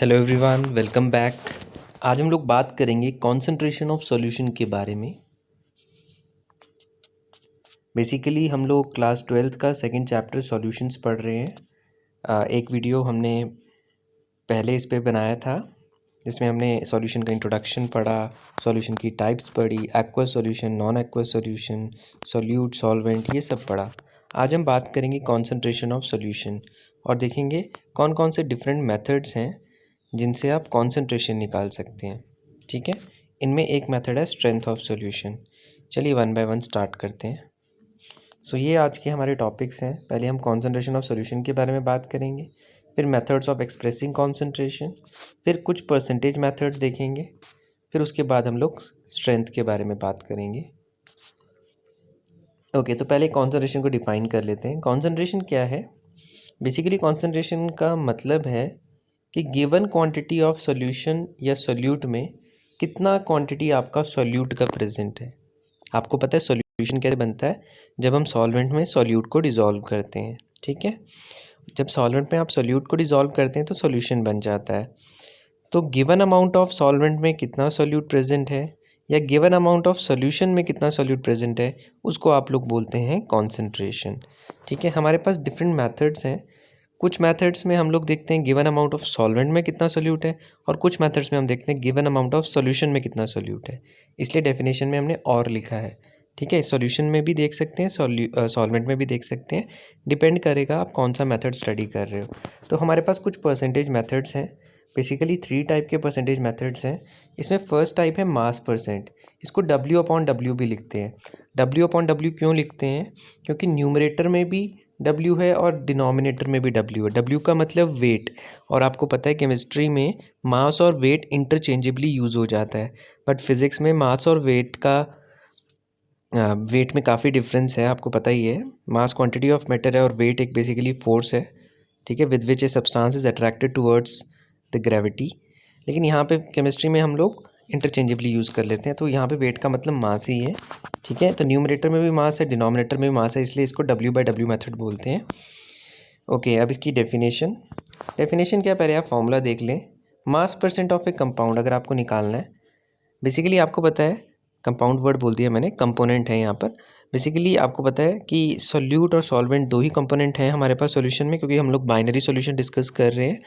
Hello everyone, welcome back. आज हम लोग बात करेंगे कंसंट्रेशन ऑफ सॉल्यूशन के बारे में। बेसिकली हम लोग क्लास 12th का सेकंड चैप्टर सॉल्यूशंस पढ़ रहे हैं। एक वीडियो हमने पहले इस पे बनाया था जिसमें हमने सॉल्यूशन का इंट्रोडक्शन पढ़ा, सॉल्यूशन की टाइप्स पढ़ी, aqueous solution, non aqueous solution, solute, solvent, ये सब पढ़ा। आज हम बात करेंगे कंसंट्रेशन ऑफ सॉल्यूशन और देखेंगे कौन कौन से डिफरेंट मेथड्स हैं जिनसे आप कंसंट्रेशन निकाल सकते हैं। ठीक है, इनमें एक मेथड है स्ट्रेंथ ऑफ सॉल्यूशन। चलिए वन बाय वन स्टार्ट करते हैं। ये आज के हमारे टॉपिक्स हैं। पहले हम कंसंट्रेशन ऑफ सॉल्यूशन के बारे में बात करेंगे, फिर मेथड्स ऑफ एक्सप्रेसिंग कंसंट्रेशन, फिर कुछ परसेंटेज मेथड देखेंगे, फिर उसके बाद हम लोग स्ट्रेंथ के बारे में बात करेंगे। ओके, तो पहले कंसंट्रेशन को डिफाइन कर लेते हैं। कंसंट्रेशन क्या है? बेसिकली कंसंट्रेशन का मतलब है कि गिवन क्वांटिटी ऑफ सॉल्यूशन या सॉल्यूट में कितना क्वांटिटी आपका सॉल्यूट का प्रेजेंट है। आपको पता है सॉल्यूशन कैसे बनता है? जब हम सॉल्वेंट में सॉल्यूट को डिज़ोल्व करते हैं। ठीक है, जब सॉल्वेंट में आप सॉल्यूट को डिज़ोल्व करते हैं तो सॉल्यूशन बन जाता है। तो गिवन अमाउंट ऑफ सॉल्वेंट में कितना सॉल्यूट प्रेजेंट है या गिवन अमाउंट ऑफ सॉल्यूशन में कितना सॉल्यूट प्रेजेंट है, उसको आप लोग बोलते हैं कॉन्सेंट्रेशन। ठीक है, हमारे पास डिफरेंट मेथड्स हैं। कुछ मेथड्स में हम लोग देखते हैं गिवन अमाउंट ऑफ सॉल्वेंट में कितना सॉल्यूट है, और कुछ मेथड्स में हम देखते हैं गिवन अमाउंट ऑफ सॉल्यूशन में कितना सॉल्यूट है। इसलिए डेफिनेशन में हमने और लिखा है। ठीक है, सॉल्यूशन में भी देख सकते हैं, सॉल्वेंट में भी देख सकते हैं, डिपेंड करेगा आप कौन सा मेथड स्टडी कर रहे हो। तो हमारे पास कुछ परसेंटेज मेथड्स हैं। बेसिकली 3 टाइप के परसेंटेज मेथड्स हैं। इसमें फर्स्ट टाइप है मास परसेंट। इसको W/W भी लिखते हैं। W/W क्यों लिखते हैं? क्योंकि न्यूमरेटर में भी W है और डिनोमिनेटर में भी W है। W का मतलब वेट, और आपको पता है केमिस्ट्री में मास और वेट इंटरचेंजेबली यूज़ हो जाता है, बट फिज़िक्स में मास और वेट का वेट में काफ़ी डिफरेंस है। आपको पता ही है, मास क्वांटिटी ऑफ मैटर है और वेट एक बेसिकली फोर्स है। ठीक है, with which a substance is attracted towards the gravity. लेकिन यहाँ पे केमिस्ट्री में हम लोग इंटरचेंजेबली यूज़ कर लेते हैं, तो यहाँ पे वेट का मतलब मास ही है। ठीक है, तो न्यूमरेटर में भी मास है, डिनोमिनेटर में भी मास है, इसलिए इसको W/W मेथड बोलते हैं। ओके, अब इसकी डेफिनेशन क्या, पहले आप फॉर्मूला देख लें। मास परसेंट ऑफ ए कंपाउंड अगर आपको निकालना है, बेसिकली आपको पता है, कंपाउंड वर्ड बोल दिया मैंने, कंपोनेंट है यहाँ पर। बेसिकली आपको पता है कि सॉल्यूट और सॉल्वेंट दो ही कंपोनेंट हैं हमारे पास सॉल्यूशन में, क्योंकि हम लोग बाइनरी सॉल्यूशन डिस्कस कर रहे हैं।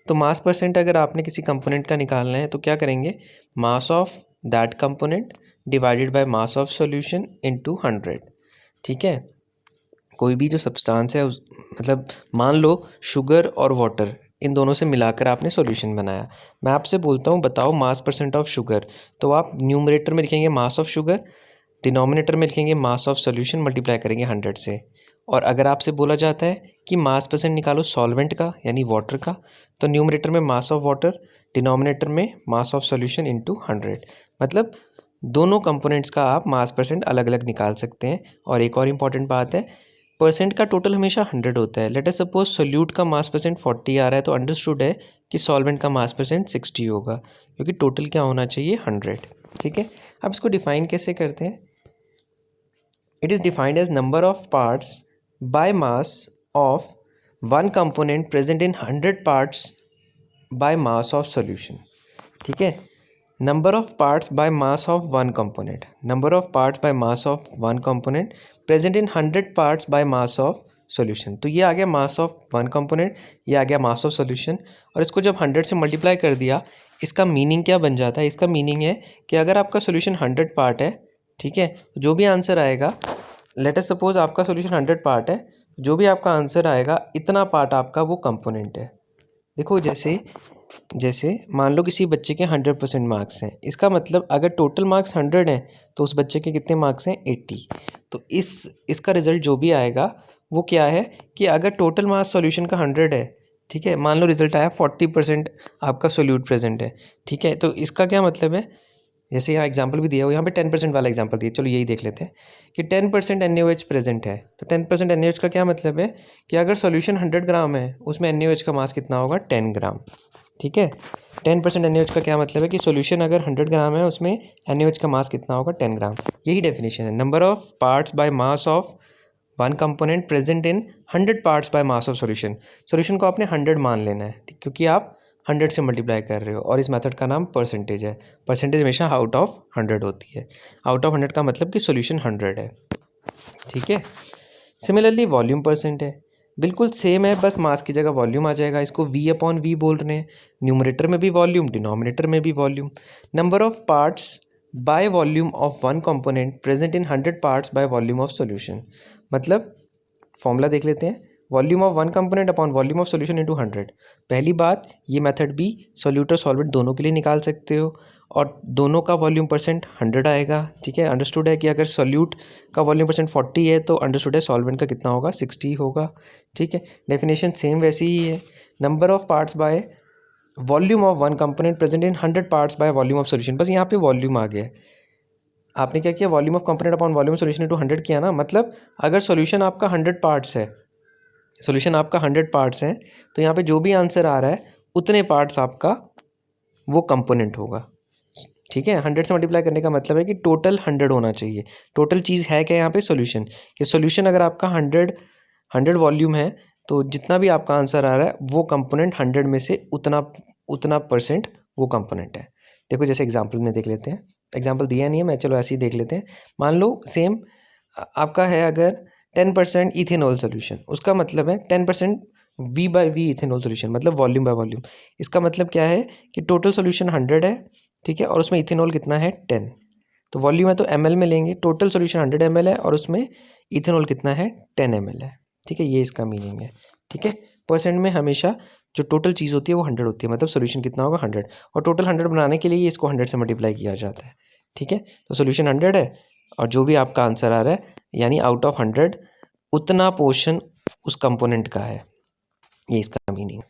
तो मास परसेंट अगर आपने किसी कंपोनेंट का निकालना है तो क्या करेंगे, mass of that component divided by mass of solution into 100। ठीक है, कोई भी जो सब्सटेंस है मतलब मान लो शुगर और वाटर, इन दोनों से मिलाकर आपने सॉल्यूशन बनाया। मैं आपसे बोलता हूँ बताओ मास परसेंट ऑफ शुगर, तो आप न्यूमरेटर में लिखेंगे मास ऑफ शुगर, डिनोमिनेटर में लिखेंगे मास ऑफ सॉल्यूशन, मल्टीप्लाई करेंगे 100 से। और अगर आपसे बोला जाता है कि मास परसेंट निकालो सॉल्वेंट का यानी वाटर का, तो न्यूमरेटर में मास ऑफ वाटर, डिनोमिनेटर में मास ऑफ सॉल्यूशन इनटू 100। मतलब दोनों कंपोनेंट्स का आप मास परसेंट अलग अलग निकाल सकते हैं। और एक और इम्पॉर्टेंट बात है, परसेंट का टोटल हमेशा 100 होता है। लेट अस सपोज सोल्यूट का मास परसेंट 40 आ रहा है, तो अंडरस्टूड है कि सॉल्वेंट का मास परसेंट 60 होगा, क्योंकि टोटल क्या होना चाहिए, 100। ठीक है, अब इसको डिफाइन कैसे करते हैं? It is defined as number of parts by mass of one component present in 100 parts by mass of solution. ठीक है, number of parts by mass of one component, number of parts by mass of one component present in 100 parts by mass of solution. तो ये आ गया मास of one component, ये आ गया मास of solution, और इसको जब 100 से मल्टीप्लाई कर दिया, इसका मीनिंग क्या बन जाता है? इसका मीनिंग है कि अगर आपका सॉल्यूशन 100 पार्ट है, ठीक है, जो भी आंसर आएगा, लेट अस सपोज आपका सॉल्यूशन 100 पार्ट है, जो भी आपका आंसर आएगा इतना पार्ट आपका वो कंपोनेंट है। देखो जैसे जैसे मान लो किसी बच्चे के 100% मार्क्स हैं, इसका मतलब अगर टोटल मार्क्स 100 हैं तो उस बच्चे के कितने मार्क्स हैं, 80। तो इसका रिज़ल्ट जो भी आएगा वो क्या है कि अगर टोटल मार्क्स सॉल्यूशन का 100 है, ठीक है, मान लो रिजल्ट आया 40% आपका सोल्यूट प्रेजेंट है। ठीक है, तो इसका क्या मतलब है, जैसे यहाँ एग्जाम्पल भी दिया हो, यहाँ पे 10% वाला एग्जाम्पल दिया, चलो यही देख लेते हैं कि 10% NaOH प्रेजेंट है। तो 10% NaOH का क्या मतलब है कि अगर सॉल्यूशन 100 ग्राम है, उसमें NaOH का मास कितना होगा, 10 ग्राम। ठीक है, 10% NaOH का क्या मतलब है कि सॉल्यूशन अगर 100 ग्राम है, उसमें NaOH का मास कितना होगा, 10 ग्राम। यही डेफिनेशन है, number of parts by mass of one component present in 100 parts by mass of solution. Solution को आपने 100 मान लेना है, क्योंकि आप 100 से मल्टीप्लाई कर रहे हो, और इस मेथड का नाम परसेंटेज है। परसेंटेज हमेशा आउट ऑफ 100 होती है। आउट ऑफ 100 का मतलब कि सॉल्यूशन 100 है। ठीक है। सिमिलरली वॉल्यूम परसेंट है, बिल्कुल सेम है, बस मास की जगह वॉल्यूम आ जाएगा। इसको V अपॉन V बोल रहे हैं। न्यूमरेटर में भी वॉल्यूम, डिनोमिनेटर में भी volume. Number of parts by volume of one component present in 100 parts by volume of solution. मतलब फॉर्मूला देख लेते हैं, volume of one component upon volume of solution into 100। पहली बात, ये मेथड भी सॉल्यूट और सॉल्वेंट दोनों के लिए निकाल सकते हो, और दोनों का वॉल्यूम परसेंट 100 आएगा। ठीक है, अंडरस्टूड है कि अगर सॉल्यूट का वॉल्यूम परसेंट 40 है तो अंडरस्टूड है सॉल्वेंट का कितना होगा, 60 होगा। ठीक है, डेफिनेशन सेम वैसी ही है। Number of parts by volume of one component present in 100 parts by volume of solution, बस यहाँ पे वॉल्यूम आ गया है। आपने क्या किया, volume of component upon volume of solution into 100 किया ना। मतलब अगर सॉल्यूशन आपका 100 पार्ट्स है, सॉल्यूशन आपका 100 पार्ट्स हैं, तो यहाँ पे जो भी आंसर आ रहा है उतने पार्ट्स आपका वो कंपोनेंट होगा। ठीक है, 100 से मल्टीप्लाई करने का मतलब है कि टोटल 100 होना चाहिए। टोटल चीज़ है क्या यहाँ पे, सॉल्यूशन। कि सॉल्यूशन अगर आपका 100 वॉल्यूम है, तो जितना भी आपका आंसर आ रहा है वो कंपोनेंट 100 में से उतना परसेंट वो कंपोनेंट है। देखो जैसे एग्जाम्पल में देख लेते हैं, एग्जाम्पल दिया नहीं है मैं, चलो ऐसे ही देख लेते हैं। मान लो सेम आपका है अगर 10% इथेनॉल सोल्यूशन, उसका मतलब है 10% V/V इथेनॉल सोल्यूशन, मतलब वॉल्यूम बाय वॉल्यूम। इसका मतलब क्या है कि टोटल सोल्यूशन 100 है, ठीक है, और उसमें इथेनॉल कितना है 10। तो वॉल्यूम है तो ml में लेंगे, टोटल सोल्यूशन 100 ml है और उसमें इथेनॉल कितना है 10 ml है। ठीक है, ये इसका मीनिंग है। ठीक है, परसेंट में हमेशा जो टोटल चीज़ होती है वो 100 होती है, मतलब सोल्यूशन कितना होगा 100, और टोटल 100 बनाने के लिए इसको 100 से मल्टीप्लाई किया जाता है। ठीक है, तो सोल्यूशन 100 है और जो भी आपका आंसर आ रहा है यानी आउट ऑफ 100 उतना पोर्शन उस कंपोनेंट का है, ये इसका meaning.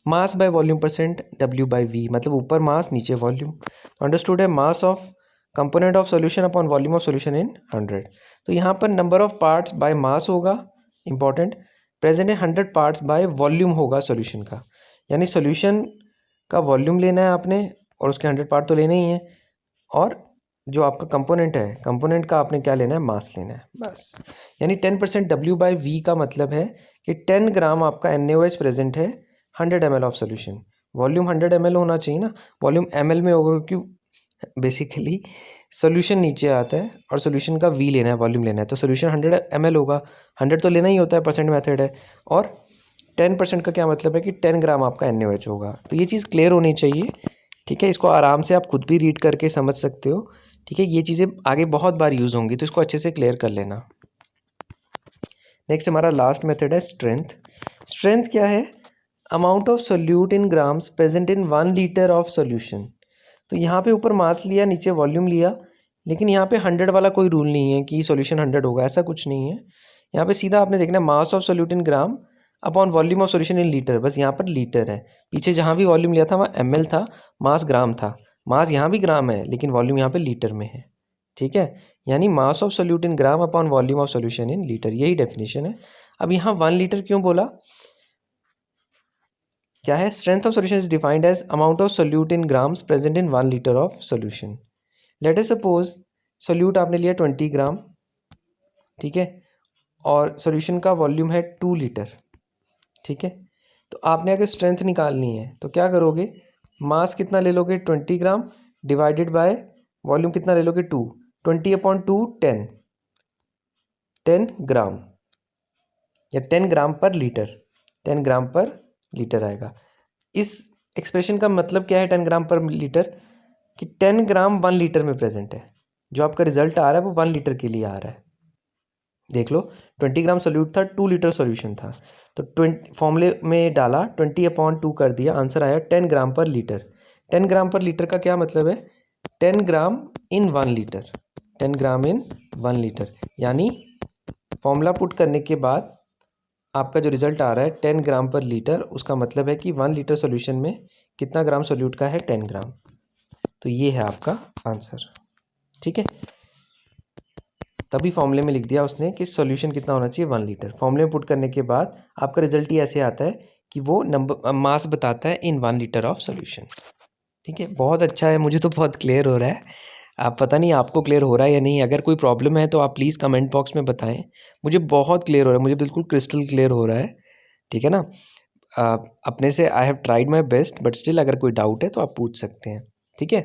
Mass by volume percent W/V, मतलब ऊपर मास नीचे वॉल्यूम। अंडरस्टूड है, mass of component of solution upon volume of solution in 100। तो यहाँ पर number of parts by mass होगा important, present in 100 parts by volume होगा सॉल्यूशन का, यानी सॉल्यूशन का वॉल्यूम लेना है आपने और उसके 100 पार्ट तो लेने ही हैं, और जो आपका कंपोनेंट है, कंपोनेंट का आपने क्या लेना है, मास लेना है बस। यानी 10% W/V का मतलब है कि 10 ग्राम आपका NaOH प्रेजेंट है 100 ml of solution. Volume 100 ml होना चाहिए ना, वॉल्यूम ml में होगा क्योंकि बेसिकली सोल्यूशन नीचे आता है और सोल्यूशन का V लेना है, वॉल्यूम लेना है, तो सोल्यूशन 100 ml होगा, 100 तो लेना ही होता है, परसेंट मेथड है, और 10% का क्या मतलब है कि 10 ग्राम आपका NaOH होगा। तो ये चीज़ क्लियर होनी चाहिए। ठीक है, इसको आराम से आप खुद भी रीड करके समझ सकते हो। ठीक है, ये चीज़ें आगे बहुत बार यूज़ होंगी, तो इसको अच्छे से क्लियर कर लेना। नेक्स्ट हमारा लास्ट मेथड है स्ट्रेंथ। स्ट्रेंथ क्या है, amount of solute in grams present in 1 litre of solution. तो यहाँ पे ऊपर मास लिया, नीचे वॉल्यूम लिया, लेकिन यहाँ पे 100 वाला कोई रूल नहीं है कि सोल्यूशन 100 होगा, ऐसा कुछ नहीं है। यहाँ पे सीधा आपने देखना है mass of solute in gram upon volume of solution in litre, बस यहाँ पर लीटर है। पीछे जहाँ भी वॉल्यूम लिया था वहाँ ml था, मास ग्राम था। मास यहाँ भी ग्राम है लेकिन वॉल्यूम यहाँ पे लीटर में है। ठीक है, यानी mass of solute in gram upon volume of solution in litre, यही डेफिनेशन है। अब यहाँ 1 लीटर क्यों बोला, क्या है, strength of solution is defined as amount of solute in grams present in 1 litre of solution. Let us suppose solute आपने लिया 20 ग्राम, ठीक है, और सोल्यूशन का वॉल्यूम है 2 लीटर। ठीक है, तो आपने अगर स्ट्रेंथ निकालनी है तो क्या करोगे, मास कितना ले लोगे 20 ग्राम डिवाइडेड बाय वॉल्यूम कितना ले लोगे 2, 20/2 10 ग्राम, या 10 ग्राम पर लीटर, 10 ग्राम पर लीटर आएगा। इस एक्सप्रेशन का मतलब क्या है 10 ग्राम पर लीटर, कि 10 ग्राम 1 लीटर में प्रेजेंट है। जो आपका रिजल्ट आ रहा है वो 1 लीटर के लिए आ रहा है। देख लो 20 ग्राम सोल्यूट था, 2 लीटर सोल्यूशन था, तो 20 फॉर्मूले में डाला, 20/2 कर दिया, आंसर आया 10 ग्राम पर लीटर। 10 ग्राम पर लीटर का क्या मतलब है, 10 ग्राम इन 1 लीटर, 10 ग्राम इन 1 लीटर, यानी फॉर्मूला पुट करने के बाद आपका जो रिजल्ट आ रहा है 10 ग्राम पर लीटर, उसका मतलब है कि 1 लीटर सोल्यूशन में कितना ग्राम सोल्यूट का है 10 ग्राम। तो ये है आपका आंसर। ठीक है, तभी फॉर्मूले में लिख दिया उसने कि सॉल्यूशन कितना होना चाहिए 1 लीटर। फॉर्मूले में पुट करने के बाद आपका रिजल्ट ही ऐसे आता है कि वो नंबर मास बताता है इन 1 लीटर ऑफ सॉल्यूशन। ठीक है, बहुत अच्छा है, मुझे तो बहुत क्लियर हो रहा है। आप पता नहीं आपको क्लियर हो रहा है या नहीं, अगर कोई प्रॉब्लम है तो आप प्लीज़ कमेंट बॉक्स में बताएं। मुझे बहुत क्लियर हो रहा है, मुझे बिल्कुल क्रिस्टल क्लियर हो रहा है। ठीक है ना, अपने से I have tried my best, but still अगर कोई डाउट है तो आप पूछ सकते हैं, ठीक है।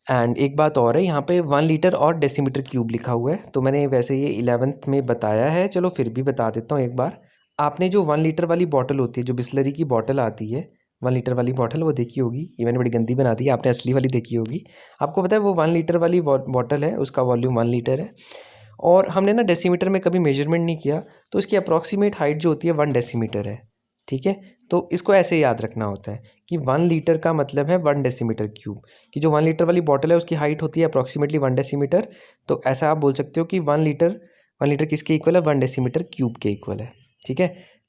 एंड एक बात और है, यहाँ पे 1 लीटर और डेसीमीटर क्यूब लिखा हुआ है, तो मैंने वैसे ये 11th में बताया है, चलो फिर भी बता देता हूँ एक बार। आपने जो 1 लीटर वाली बॉटल होती है, जो बिस्लरी की बॉटल आती है 1 लीटर वाली बॉटल, वो देखी होगी, ये मैंने बड़ी गंदी बना दी है, आपने असली वाली देखी होगी। आपको पता है वो 1 लीटर वाली बॉटल है, उसका वॉल्यूम 1 लीटर है, और हमने ना डेसीमीटर में कभी मेजरमेंट नहीं किया, तो इसकी अप्रॉक्सीमेट हाइट जो होती है 1 डेसीमीटर है, ठीक है। तो इसको ऐसे याद रखना होता है कि 1 लीटर का मतलब है 1 डेसीमीटर क्यूब, कि जो 1 लीटर वाली बॉटल है उसकी हाइट होती है अप्रॉक्सीमेटली 1 डेसीमीटर। तो ऐसा आप बोल सकते हो कि 1 लीटर किसके इक्वल है, 1 डेसीमीटर क्यूब के इक्वल है, ठीक है।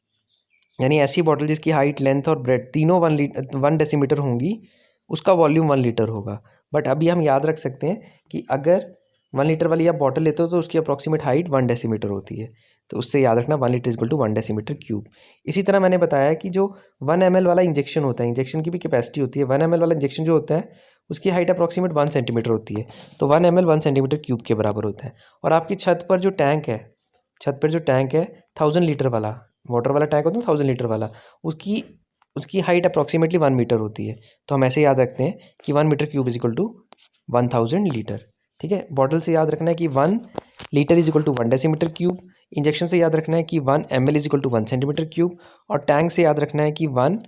यानी ऐसी बॉटल जिसकी हाइट, लेंथ और ब्रेड तीनों 1 डेसीमीटर होंगी, उसका वॉल्यूम 1 लीटर होगा। बट अभी हम याद रख सकते हैं कि अगर 1 लीटर वाली आप बॉटल लेते हो तो उसकी अप्रॉक्सीमेट हाइट 1 डेसीमीटर होती है, तो उससे याद रखना 1 litre equal to 1 decimetre cube. इसी तरह मैंने बताया कि जो 1 ml वाला इंजेक्शन होता है, इंजेक्शन की भी कैपेसिटी होती है, 1 ml वाला इंजेक्शन जो होता है उसकी हाइट अप्रॉक्सीमेट 1 सेंटीमीटर होती है, तो 1 ml 1 सेंटीमीटर क्यूब के बराबर होता है। और आपकी छत पर जो टैंक है, 1000 लीटर वाला वाटर वाला टैंक होता है, 1000 लीटर वाला, उसकी उसकी हाइट अप्रॉक्सीमेटली 1 मीटर होती है। तो हम ऐसे याद रखते हैं कि 1 metre cube is equal to 1000 litre, ठीक है। बॉटल से याद रखना है कि 1 litre is equal to 1 decimetre cube, injection से याद रखना है कि 1 ml is equal to 1 centimetre cube, और टैंक से याद रखना है कि 1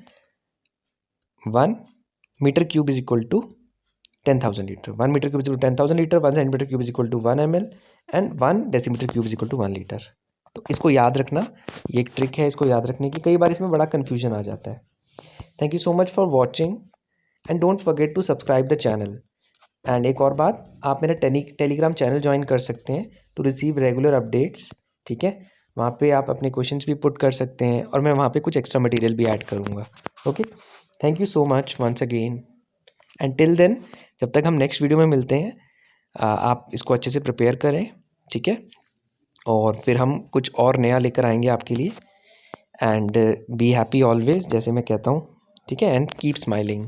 metre cube is equal to 10,000 litre. 1 metre cube is equal to 10,000 litre, 1 centimetre cube is equal to 1 ml, and 1 decimetre cube is equal to 1 litre. तो इसको याद रखना, ये एक ट्रिक है इसको याद रखने की, कई बार इसमें बड़ा कन्फ्यूजन आ जाता है। Thank you so much for watching, and don't forget to subscribe the channel. And एक और बात, आप मेरा टेलीग्राम चैनल ज्वाइन कर सकते हैं टू रिसीव रेगुलर अपडेट्स, ठीक है। वहाँ पे आप अपने क्वेश्चंस भी पुट कर सकते हैं, और मैं वहाँ पे कुछ एक्स्ट्रा मटेरियल भी ऐड करूँगा। Okay, thank you so much once again, and till then, जब तक हम नेक्स्ट वीडियो में मिलते हैं, आप इसको अच्छे से प्रिपेयर करें, ठीक है। और फिर हम कुछ और नया लेकर आएंगे आपके लिए। एंड बी हैप्पी ऑलवेज, जैसे मैं कहता हूँ, ठीक है, एंड कीप स्माइलिंग।